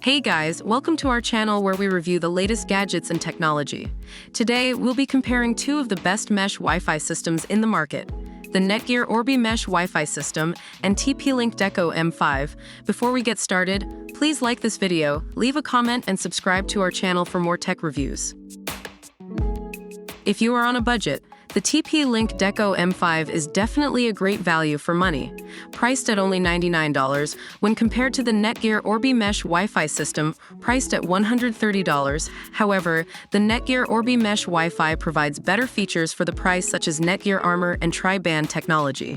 Hey guys, welcome to our channel where we review the latest gadgets and technology. Today, we'll be comparing two of the best mesh Wi-Fi systems in the market, the Netgear Orbi Mesh Wi-Fi system and TP-Link Deco M5. Before we get started, please like this video, leave a comment and subscribe to our channel for more tech reviews. If you are on a budget, the TP-Link Deco M5 is definitely a great value for money. Priced at only $99, when compared to the Netgear Orbi Mesh Wi-Fi system, priced at $130. However, the Netgear Orbi Mesh Wi-Fi provides better features for the price, such as Netgear Armor and tri-band technology.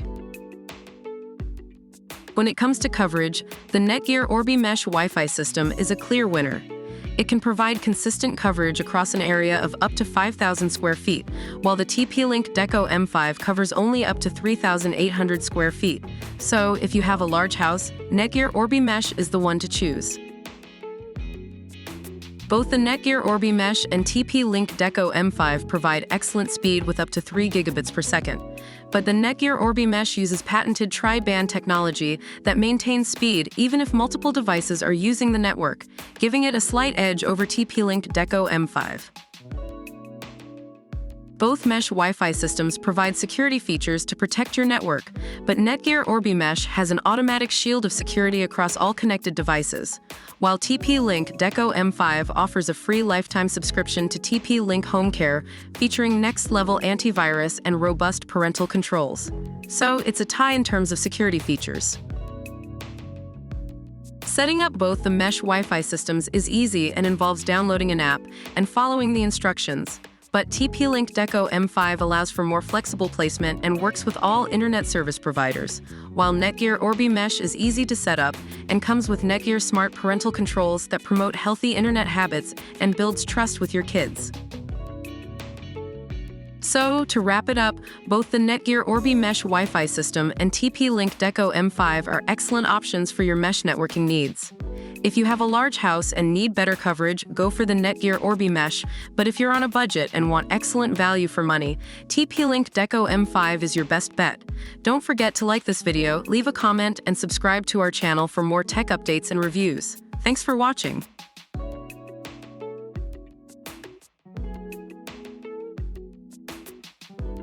When it comes to coverage, the Netgear Orbi Mesh Wi-Fi system is a clear winner. It can provide consistent coverage across an area of up to 5,000 square feet, while the TP-Link Deco M5 covers only up to 3,800 square feet. So, if you have a large house, Netgear Orbi Mesh is the one to choose. Both the Netgear Orbi Mesh and TP-Link Deco M5 provide excellent speed with up to 3 gigabits per second. But the Netgear Orbi Mesh uses patented tri-band technology that maintains speed even if multiple devices are using the network, giving it a slight edge over TP-Link Deco M5. Both mesh Wi-Fi systems provide security features to protect your network, but Netgear Orbi Mesh has an automatic shield of security across all connected devices, while TP-Link Deco M5 offers a free lifetime subscription to TP-Link Home Care, featuring next-level antivirus and robust parental controls. So it's a tie in terms of security features. Setting up both the mesh Wi-Fi systems is easy and involves downloading an app and following the instructions. But TP-Link Deco M5 allows for more flexible placement and works with all internet service providers, while Netgear Orbi Mesh is easy to set up and comes with Netgear smart parental controls that promote healthy internet habits and builds trust with your kids. So, to wrap it up, both the Netgear Orbi Mesh Wi-Fi system and TP-Link Deco M5 are excellent options for your mesh networking needs. If you have a large house and need better coverage, go for the Netgear Orbi Mesh, but if you're on a budget and want excellent value for money, TP-Link Deco M5 is your best bet. Don't forget to like this video, leave a comment, and subscribe to our channel for more tech updates and reviews. Thanks for watching.